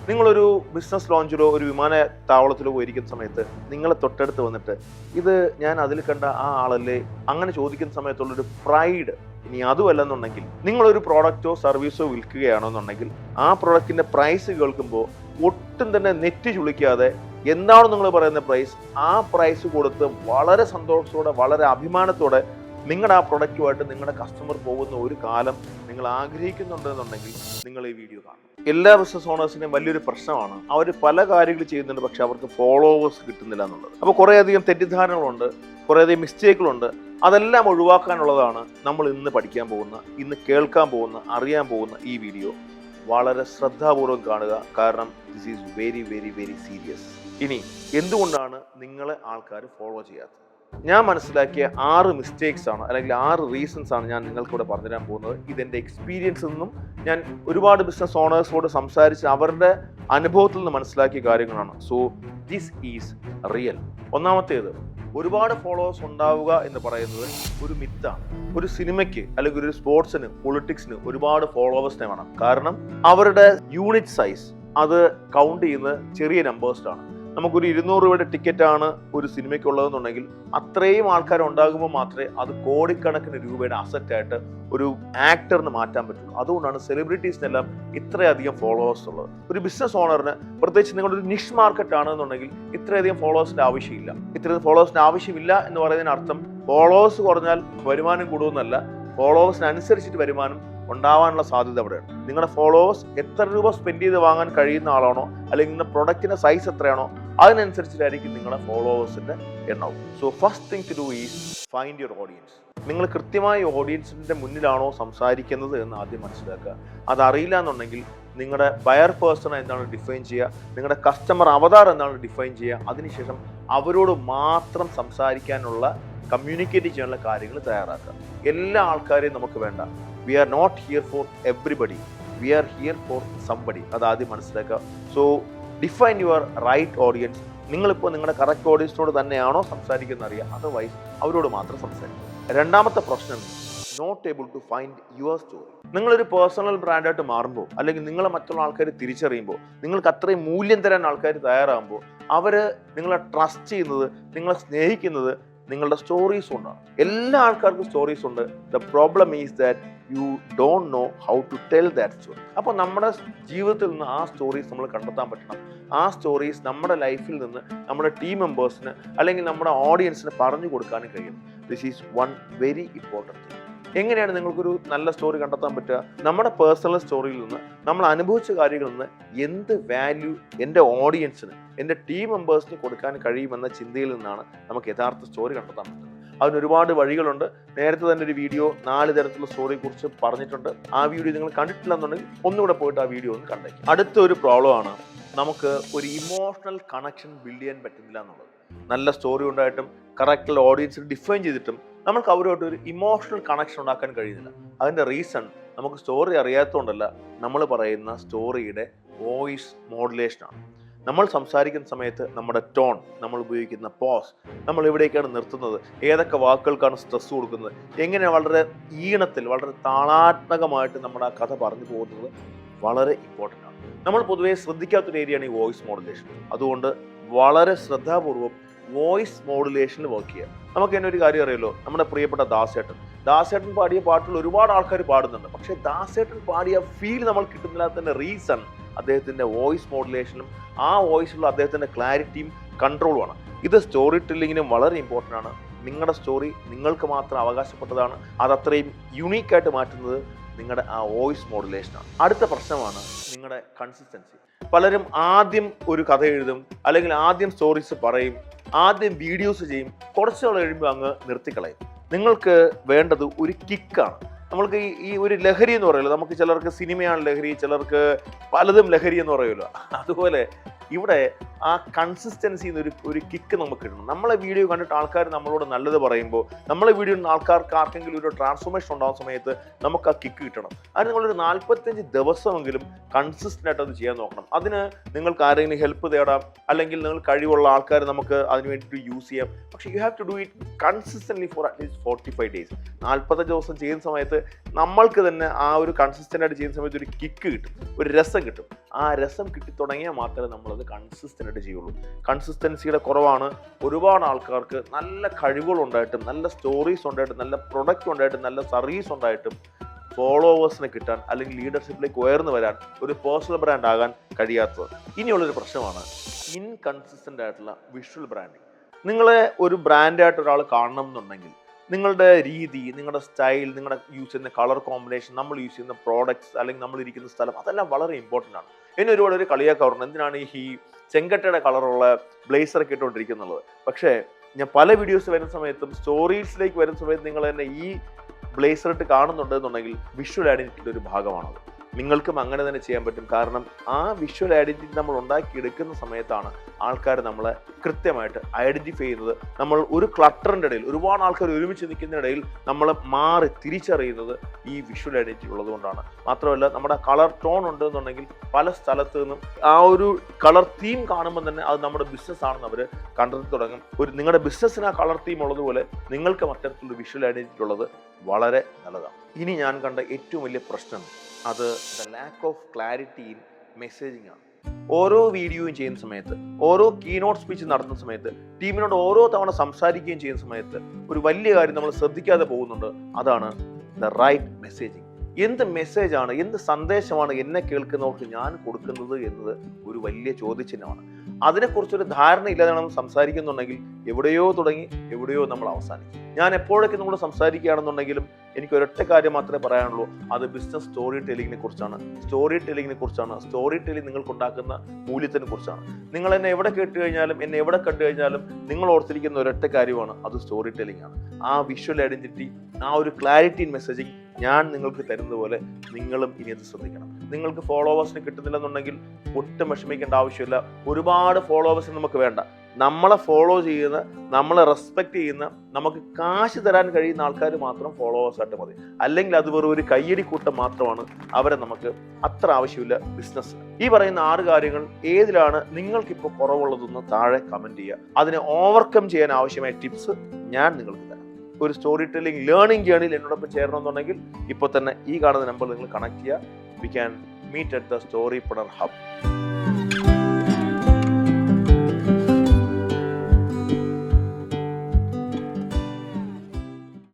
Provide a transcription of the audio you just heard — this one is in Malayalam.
നിങ്ങളൊരു ബിസിനസ് ലോഞ്ചിലോ ഒരു വിമാനത്താവളത്തിലോ പോയിരിക്കുന്ന സമയത്ത് നിങ്ങളെ തൊട്ടടുത്ത് വന്നിട്ട് ഇത് ഞാൻ അതിൽ കണ്ട ആ ആളല്ലേ അങ്ങനെ ചോദിക്കുന്ന സമയത്തുള്ളൊരു പ്രൈഡ്, ഇനി അതുമല്ലെന്നുണ്ടെങ്കിൽ നിങ്ങളൊരു പ്രോഡക്റ്റോ സർവീസോ വിൽക്കുകയാണെന്നുണ്ടെങ്കിൽ ആ പ്രോഡക്റ്റിന്റെ പ്രൈസ് കേൾക്കുമ്പോൾ ഒട്ടും തന്നെ നെറ്റ് ചുളിക്കാതെ എന്താണോ നിങ്ങൾ പറയുന്ന പ്രൈസ്, ആ പ്രൈസ് കൊടുത്ത് വളരെ സന്തോഷത്തോടെ വളരെ അഭിമാനത്തോടെ നിങ്ങളുടെ ആ പ്രൊഡക്റ്റുമായിട്ട് നിങ്ങളുടെ കസ്റ്റമർ പോകുന്ന ഒരു കാലം നിങ്ങൾ ആഗ്രഹിക്കുന്നുണ്ടെന്നുണ്ടെങ്കിൽ നിങ്ങൾ ഈ വീഡിയോ കാണും. എല്ലാ ബിസിനസ് ഓണേഴ്സിനെയും വലിയൊരു പ്രശ്നമാണ്, അവർ പല കാര്യങ്ങൾ ചെയ്യുന്നുണ്ട് പക്ഷെ അവർക്ക് ഫോളോവേഴ്സ് കിട്ടുന്നില്ല എന്നുള്ളത്. അപ്പോൾ കുറേയധികം തെറ്റിദ്ധാരണകളുണ്ട്, കുറേയധികം മിസ്റ്റേക്കുകളുണ്ട്. അതെല്ലാം ഒഴിവാക്കാനുള്ളതാണ് നമ്മൾ ഇന്ന് പഠിക്കാൻ പോകുന്ന, ഇന്ന് കേൾക്കാൻ പോകുന്ന, അറിയാൻ പോകുന്ന ഈ വീഡിയോ. വളരെ ശ്രദ്ധാപൂർവം കാണുക, കാരണം this is very very very serious. ഇനി എന്തുകൊണ്ടാണ് നിങ്ങളെ ആൾക്കാർ ഫോളോ ചെയ്യാത്തത്? ഞാൻ മനസ്സിലാക്കിയ 6 മിസ്റ്റേക്സ് ആണ്, അല്ലെങ്കിൽ 6 റീസൺസ് ആണ് ഞാൻ നിങ്ങൾക്കിവിടെ പറഞ്ഞു തരാൻ പോകുന്നത്. ഇതെൻ്റെ എക്സ്പീരിയൻസിൽ നിന്നും ഞാൻ ഒരുപാട് ബിസിനസ് ഓണേഴ്സോട് സംസാരിച്ച് അവരുടെ അനുഭവത്തിൽ നിന്ന് മനസ്സിലാക്കിയ കാര്യങ്ങളാണ്. So this is real. ഒന്നാമത്തേത്, ഒരുപാട് ഫോളോവേഴ്സ് ഉണ്ടാവുക എന്ന് പറയുന്നത് ഒരു മിത്താണ്. ഒരു സിനിമയ്ക്ക് അല്ലെങ്കിൽ ഒരു സ്പോർട്സിന്, പൊളിറ്റിക്സിന് ഒരുപാട് ഫോളോവേഴ്സിനെ വേണം. കാരണം അവരുടെ യൂണിറ്റ് സൈസ് അത് കൗണ്ട് ചെയ്യുന്നത് ചെറിയ നമ്പേഴ്സിലാണ്. നമുക്കൊരു 200 രൂപയുടെ ടിക്കറ്റാണ് ഒരു സിനിമയ്ക്കുള്ളതെന്നുണ്ടെങ്കിൽ അത്രയും ആൾക്കാർ ഉണ്ടാകുമ്പോൾ മാത്രമേ അത് കോടിക്കണക്കിന് രൂപയുടെ അസറ്റായിട്ട് ഒരു ആക്ടറിന് മാറ്റാൻ പറ്റുള്ളൂ. അതുകൊണ്ടാണ് സെലിബ്രിറ്റീസിനെല്ലാം ഇത്രയധികം ഫോളോവേഴ്സ് ഉള്ളത്. ഒരു ബിസിനസ് ഓണറിന്, പ്രത്യേകിച്ച് നിങ്ങളുടെ ഒരു നിഷ് മാർക്കറ്റ് ആണെന്നുണ്ടെങ്കിൽ ഇത്രയധികം ഫോളോവേഴ്സിന്റെ ആവശ്യമില്ല. ഇത്രയും ഫോളോവേഴ്സിന്റെ ആവശ്യമില്ല എന്ന് പറയുന്നതിന് അർത്ഥം ഫോളോവേഴ്സ് കുറഞ്ഞാൽ വരുമാനം കൂടുമെന്നല്ല, ഫോളോവേഴ്സിനനുസരിച്ചിട്ട് വരുമാനം ഉണ്ടാവാനുള്ള സാധ്യത അവിടെയാണ്. നിങ്ങളുടെ ഫോളോവേഴ്സ് എത്ര രൂപ സ്പെൻഡ് ചെയ്ത് വാങ്ങാൻ കഴിയുന്ന ആളാണോ, അല്ലെങ്കിൽ നിങ്ങളുടെ പ്രൊഡക്റ്റിന്റെ സൈസ് എത്രയാണോ അതിനനുസരിച്ചിട്ടായിരിക്കും നിങ്ങളുടെ ഫോളോവേഴ്സിന്റെ എണ്ണവും. So first thing to do is find your audience. നിങ്ങൾ കൃത്യമായി ഓഡിയൻസിന്റെ മുന്നിലാണോ സംസാരിക്കുന്നത് എന്ന് ആദ്യം മനസ്സിലാക്കുക. അതറിയില്ല എന്നുണ്ടെങ്കിൽ നിങ്ങളുടെ ബയർ പേഴ്സൺ എന്താണ് ഡിഫൈൻ ചെയ്യുക, നിങ്ങളുടെ കസ്റ്റമർ അവതാർ എന്താണ് ഡിഫൈൻ ചെയ്യുക. അതിനുശേഷം അവരോട് മാത്രം സംസാരിക്കാനുള്ള, കമ്മ്യൂണിക്കേറ്റ് ചെയ്യാനുള്ള കാര്യങ്ങൾ തയ്യാറാക്കുക. എല്ലാ ആൾക്കാരെയും നമുക്ക് വേണ്ട. We are not here for everybody, we are here for somebody. അത് ആദ്യം മനസ്സിലാക്കുക. So define your right audience. നിങ്ങളിപ്പോൾ നിങ്ങളുടെ കറക്റ്റ് ഓഡിയൻസിനോട് തന്നെയാണോ സംസാരിക്കുന്നത് അറിയുക, അതർവൈസ് അവരോട് മാത്രം സംസാരിക്കുക. രണ്ടാമത്തെ പ്രശ്നം, not able to find your story. നിങ്ങളൊരു പേഴ്സണൽ ബ്രാൻഡായിട്ട് മാറുമ്പോൾ, അല്ലെങ്കിൽ നിങ്ങളെ മറ്റുള്ള ആൾക്കാർ തിരിച്ചറിയുമ്പോൾ, നിങ്ങൾക്ക് അത്രയും മൂല്യം തരാൻ ആൾക്കാർ തയ്യാറാകുമ്പോൾ അവർ നിങ്ങളെ ട്രസ്റ്റ് ചെയ്യുന്നത്, നിങ്ങളെ സ്നേഹിക്കുന്നത് നിങ്ങളുടെ സ്റ്റോറീസ് കൊണ്ടാണ്. എല്ലാ ആൾക്കാർക്കും സ്റ്റോറീസ് ഉണ്ട്. The problem is that you don't know how to tell that story. അപ്പോൾ നമ്മുടെ ജീവിതത്തിൽ നിന്ന് ആ സ്റ്റോറീസ് നമ്മൾ കണ്ടെത്താൻ പറ്റണം. ആ സ്റ്റോറീസ് നമ്മുടെ ലൈഫിൽ നിന്ന് നമ്മുടെ ടീം മെമ്പേഴ്സിന് അല്ലെങ്കിൽ നമ്മുടെ ഓഡിയൻസിന് പറഞ്ഞു കൊടുക്കാനും കഴിയണം. This is one very important thing. എങ്ങനെയാണ് നിങ്ങൾക്കൊരു നല്ല സ്റ്റോറി കണ്ടെത്താൻ പറ്റുക? നമ്മുടെ പേഴ്സണൽ സ്റ്റോറിയിൽ നിന്ന്, നമ്മൾ അനുഭവിച്ച കാര്യങ്ങളിൽ നിന്ന് എന്ത് വാല്യൂ എൻ്റെ ഓഡിയൻസിന്, എൻ്റെ ടീം മെമ്പേഴ്സിന് കൊടുക്കാൻ കഴിയുമെന്ന ചിന്തയിൽ നിന്നാണ് നമുക്ക് യഥാർത്ഥ സ്റ്റോറി കണ്ടെത്താൻ പറ്റുന്നത്. അതിന് ഒരുപാട് വഴികളുണ്ട്. നേരത്തെ തന്നെ ഒരു വീഡിയോ 4 തരത്തിലുള്ള സ്റ്റോറിയെ കുറിച്ച് പറഞ്ഞിട്ടുണ്ട്. ആ വീഡിയോ നിങ്ങൾ കണ്ടിട്ടില്ല എന്നുണ്ടെങ്കിൽ ഒന്നുകൂടെ പോയിട്ട് ആ വീഡിയോ ഒന്ന് കണ്ടേക്കും. അടുത്ത ഒരു പ്രോബ്ലമാണ്, നമുക്ക് ഒരു ഇമോഷണൽ കണക്ഷൻ ബിൽഡ് ചെയ്യാൻ പറ്റുന്നില്ല എന്നുള്ളത്. നല്ല സ്റ്റോറി ഉണ്ടായിട്ടും കറക്റ്റ് ഓഡിയൻസിൽ ഡിഫൈൻ ചെയ്തിട്ടും നമുക്ക് അവരുമായിട്ട് ഒരു ഇമോഷണൽ കണക്ഷൻ ഉണ്ടാക്കാൻ കഴിയുന്നില്ല. അതിൻ്റെ റീസൺ നമുക്ക് സ്റ്റോറി അറിയാത്തതുകൊണ്ടല്ല, നമ്മൾ പറയുന്ന സ്റ്റോറിയുടെ വോയിസ് മോഡുലേഷനാണ്. നമ്മൾ സംസാരിക്കുന്ന സമയത്ത് നമ്മുടെ ടോൺ, നമ്മൾ ഉപയോഗിക്കുന്ന പോസ്, നമ്മൾ എവിടേക്കാണ് നിർത്തുന്നത്, ഏതൊക്കെ വാക്കുകൾക്കാണ് സ്ട്രെസ് കൊടുക്കുന്നത്, എങ്ങനെ വളരെ ഈണത്തിൽ വളരെ താളാത്മകമായിട്ട് നമ്മുടെ ആ കഥ പറഞ്ഞു പോകുന്നത് വളരെ ഇമ്പോർട്ടൻ്റ് ആണ്. നമ്മൾ പൊതുവേ ശ്രദ്ധിക്കാത്തൊരു ഏരിയയാണ് ഈ വോയിസ് മോഡുലേഷൻ. അതുകൊണ്ട് വളരെ ശ്രദ്ധാപൂർവം വോയിസ് മോഡുലേഷനിൽ വർക്ക് ചെയ്യുക. നമുക്ക് തന്നെ ഒരു കാര്യം അറിയാലോ, നമ്മുടെ പ്രിയപ്പെട്ട ദാസേട്ടൻ പാടിയ പാട്ടുകൾ ഒരുപാട് ആൾക്കാർ പാടുന്നുണ്ട്. പക്ഷേ ദാസേട്ടൻ പാടിയ ഫീൽ നമ്മൾ കിട്ടുന്നില്ലാത്തതിൻ്റെ റീസൺ അദ്ദേഹത്തിൻ്റെ വോയിസ് മോഡുലേഷനും ആ വോയിസിലുള്ള അദ്ദേഹത്തിൻ്റെ ക്ലാരിറ്റിയും കൺട്രോളുമാണ്. ഇത് സ്റ്റോറി ടെല്ലിങ്ങിനും വളരെ ഇമ്പോർട്ടൻ്റ് ആണ്. നിങ്ങളുടെ സ്റ്റോറി നിങ്ങൾക്ക് മാത്രം അവകാശപ്പെട്ടതാണ്. അത് അത്രയും യുണീക്കായിട്ട് മാറ്റുന്നത് നിങ്ങളുടെ ആ വോയിസ് മോഡുലേഷനാണ്. അടുത്ത പ്രശ്നമാണ് നിങ്ങളുടെ കൺസിസ്റ്റൻസി. പലരും ആദ്യം ഒരു കഥ എഴുതും, അല്ലെങ്കിൽ ആദ്യം സ്റ്റോറീസ് പറയും, ആദ്യം വീഡിയോസ് ചെയ്യും, കുറച്ച് നാൾ കഴിയുമ്പോൾ അങ്ങ് നിർത്തിക്കളയും. നിങ്ങൾക്ക് വേണ്ടത് ഒരു കിക്കാണ്. നമ്മൾക്ക് ഈ ഒരു ലഹരി എന്ന് പറയുമല്ലോ, നമുക്ക് ചിലർക്ക് സിനിമയാണ് ലഹരി, ചിലർക്ക് പലതും ലഹരി എന്ന് പറയുമല്ലോ. അതുപോലെ ഇവിടെ ആ കൺസിസ്റ്റൻസി ഒരു കിക്ക് നമുക്ക് കിട്ടണം. നമ്മളെ വീഡിയോ കണ്ടിട്ട് ആൾക്കാർ നമ്മളോട് നല്ലത് പറയുമ്പോൾ, നമ്മളെ വീഡിയോ ആൾക്കാർക്ക് ആർക്കെങ്കിലും ഒരു ട്രാൻസ്ഫോർമേഷൻ ഉണ്ടാകുന്ന സമയത്ത് നമുക്ക് ആ കിക്ക് കിട്ടണം. അതിന് നിങ്ങളൊരു 45 ദിവസമെങ്കിലും കൺസിസ്റ്റൻ്റ് ആയിട്ട് അത് ചെയ്യാൻ നോക്കണം. അതിന് നിങ്ങൾക്ക് ആരെങ്കിലും ഹെൽപ്പ് തേടാം, അല്ലെങ്കിൽ നിങ്ങൾ കഴിവുള്ള ആൾക്കാർ നമുക്ക് അതിന് വേണ്ടിയിട്ട് യൂസ് ചെയ്യാം. പക്ഷേ you have to do it consistently for at least 45 days. 45 ദിവസം ചെയ്യുന്ന സമയത്ത് നമ്മൾക്ക് തന്നെ ആ ഒരു കൺസിസ്റ്റൻ്റ് ആയിട്ട് ചെയ്യുന്ന സമയത്ത് ഒരു കിക്ക് കിട്ടും, ഒരു രസം കിട്ടും. ആ രസം കിട്ടി തുടങ്ങിയാൽ മാത്രമേ നമ്മളത് കൺസിസ്റ്റൻ്റ് ആയിട്ട് ചെയ്യുള്ളൂ. കൺസിസ്റ്റൻസിയുടെ കുറവാണ്. ഒരുപാട് ആൾക്കാർക്ക് നല്ല കഴിവുകളുണ്ടായിട്ടും, നല്ല സ്റ്റോറീസ് ഉണ്ടായിട്ടും, നല്ല പ്രൊഡക്റ്റ് ഉണ്ടായിട്ടും, നല്ല സർവീസ് ഉണ്ടായിട്ടും ഫോളോവേഴ്സിനെ കിട്ടാൻ അല്ലെങ്കിൽ ലീഡർഷിപ്പിലേക്ക് ഉയർന്നു വരാൻ, ഒരു പേഴ്സണൽ ബ്രാൻഡ് ആകാൻ കഴിയാത്തത്. ഇനിയുള്ളൊരു പ്രശ്നമാണ് ഇൻകൺസിസ്റ്റൻ്റ് ആയിട്ടുള്ള വിഷ്വൽ ബ്രാൻഡിങ്. നിങ്ങളെ ഒരു ബ്രാൻഡായിട്ട് ഒരാൾ കാണണം എന്നുണ്ടെങ്കിൽ നിങ്ങളുടെ രീതി, നിങ്ങളുടെ സ്റ്റൈൽ, നിങ്ങളുടെ യൂസ് ചെയ്യുന്ന കളർ കോമ്പിനേഷൻ, നമ്മൾ യൂസ് ചെയ്യുന്ന പ്രോഡക്ട്സ്, അല്ലെങ്കിൽ നമ്മൾ ഇരിക്കുന്ന സ്ഥലം, അതെല്ലാം വളരെ ഇമ്പോർട്ടൻ്റ് ആണ്. എന്നെ ഒരുപാട് ഒരു കളിയാക്കാറുണ്ട്, എന്തിനാണ് ഈ ചെങ്കട്ടയുടെ കളറുള്ള ബ്ലേസറൊക്കെ ഇട്ടുകൊണ്ടിരിക്കുന്നുള്ളത്. പക്ഷേ ഞാൻ പല വീഡിയോസ് വരുന്ന സമയത്തും സ്റ്റോറീസിലേക്ക് വരുന്ന സമയത്ത് നിങ്ങൾ തന്നെ ഈ ബ്ലേസർ ഇട്ട് കാണുന്നുണ്ടെന്നുണ്ടെങ്കിൽ വിഷ്വൽ ഐഡൻറ്റിറ്റിയുടെ ഒരു ഭാഗമാണത്. നിങ്ങൾക്കും അങ്ങനെ തന്നെ ചെയ്യാൻ പറ്റും. കാരണം ആ വിഷ്വൽ ഐഡൻറ്റിറ്റി നമ്മൾ ഉണ്ടാക്കിയെടുക്കുന്ന സമയത്താണ് ആൾക്കാർ നമ്മളെ കൃത്യമായിട്ട് ഐഡൻറ്റിഫൈ ചെയ്യുന്നത്. നമ്മൾ ഒരു ക്ലട്ടറിൻ്റെ ഇടയിൽ, ഒരുപാട് ആൾക്കാർ ഒരുമിച്ച് നിൽക്കുന്നതിനിടയിൽ നമ്മൾ മാറി തിരിച്ചറിയുന്നത് ഈ വിഷ്വൽ ഐഡൻറ്റിറ്റി ഉള്ളതുകൊണ്ടാണ്. മാത്രമല്ല, നമ്മുടെ കളർ ടോൺ ഉണ്ടെന്നുണ്ടെങ്കിൽ പല സ്ഥലത്ത് നിന്നും ആ ഒരു കളർ തീം കാണുമ്പോൾ തന്നെ അത് നമ്മുടെ ബിസിനസ് ആണെന്ന് അവർ കണ്ടെത്തി തുടങ്ങും. നിങ്ങളുടെ ബിസിനസ്സിന് ആ കളർ തീം ഉള്ളതുപോലെ നിങ്ങൾക്ക് മറ്റൊരു വിഷ്വൽ ഐഡൻറ്റിറ്റി ഉള്ളത് വളരെ നല്ലതാണ്. ഇനി ഞാൻ കണ്ട ഏറ്റവും വലിയ പ്രശ്നം അത് the lack of clarity in messaging ആണ്. ഓരോ വീഡിയോയും ചെയ്യുന്ന സമയത്ത്, ഓരോ കീനോട്ട് സ്പീച്ച് നടത്തുന്ന സമയത്ത്, ടീമിനോട് ഓരോ തവണ സംസാരിക്കുകയും ചെയ്യുന്ന സമയത്ത് ഒരു വലിയ കാര്യം നമ്മൾ ശ്രദ്ധിക്കാതെ പോകുന്നുണ്ട്. അതാണ് ദ റൈറ്റ് മെസ്സേജിങ്. എന്ത് മെസ്സേജാണ്, എന്ത് സന്ദേശമാണ് എന്നെ കേൾക്കുന്നവർക്ക് ഞാൻ കൊടുക്കുന്നത് എന്നത് ഒരു വലിയ ചോദ്യചിഹ്നമാണ്. അതിനെക്കുറിച്ചൊരു ധാരണയില്ലാതെ നമ്മൾ സംസാരിക്കുന്നുണ്ടെങ്കിൽ എവിടെയോ തുടങ്ങി എവിടെയോ നമ്മൾ അവസാനിക്കും. ഞാൻ എപ്പോഴൊക്കെ നമ്മൾ സംസാരിക്കുകയാണെന്നുണ്ടെങ്കിലും എനിക്ക് ഒരൊറ്റ കാര്യം മാത്രമേ പറയാനുള്ളൂ, അത് ബിസിനസ് സ്റ്റോറി ടെല്ലിങ്ങിനെ കുറിച്ചാണ്. സ്റ്റോറി ടെല്ലിംഗ് നിങ്ങൾക്കുണ്ടാക്കുന്ന മൂല്യത്തിനെ കുറിച്ചാണ്. നിങ്ങൾ എന്നെ എവിടെ കേട്ട് കഴിഞ്ഞാലും, എന്നെ എവിടെ കണ്ടു കഴിഞ്ഞാലും നിങ്ങൾ ഓർത്തിരിക്കുന്ന ഒരൊറ്റ കാര്യമാണ്, അത് സ്റ്റോറി ടെല്ലിംഗ് ആണ്. ആ വിഷ്വൽ ഐഡൻറ്റിറ്റി, ആ ഒരു ക്ലാരിറ്റി ഇൻ മെസ്സേജിങ് ഞാൻ നിങ്ങൾക്ക് തരുന്നത് പോലെ നിങ്ങളും ഇനി അത് ശ്രദ്ധിക്കണം. നിങ്ങൾക്ക് ഫോളോവേഴ്സിന് കിട്ടുന്നില്ലെന്നുണ്ടെങ്കിൽ ഒട്ടും വിഷമിക്കേണ്ട ആവശ്യമില്ല. ഒരുപാട് ഫോളോവേഴ്സ് നമുക്ക് വേണ്ട. നമ്മളെ ഫോളോ ചെയ്യുന്ന, നമ്മളെ റെസ്പെക്ട് ചെയ്യുന്ന, നമുക്ക് കാശ് തരാൻ കഴിയുന്ന ആൾക്കാർ മാത്രം ഫോളോവേഴ്സ് ആയിട്ട് മതി. അല്ലെങ്കിൽ അത് വെറും ഒരു കയ്യടി കൂട്ടം മാത്രമാണ്. അവരെ നമുക്ക് അത്ര ആവശ്യമില്ല ബിസിനസ്. ഈ പറയുന്ന 6 കാര്യങ്ങൾ ഏതിലാണ് നിങ്ങൾക്കിപ്പോൾ കുറവുള്ളതെന്ന് താഴെ കമന്റ് ചെയ്യുക. അതിനെ ഓവർകം ചെയ്യാൻ ആവശ്യമായ ടിപ്സ് ഞാൻ നിങ്ങൾക്ക് തരാം. ഒരു സ്റ്റോറി ടെല്ലിംഗ് ലേണിംഗ് ജേർണിയിൽ എന്നോടൊപ്പം ചേരണമെന്നുണ്ടെങ്കിൽ ഇപ്പോൾ തന്നെ ഈ കാണുന്ന നമ്പർ നിങ്ങൾ കണക്ട് ചെയ്യുക. We can meet at the Storypreneur hub.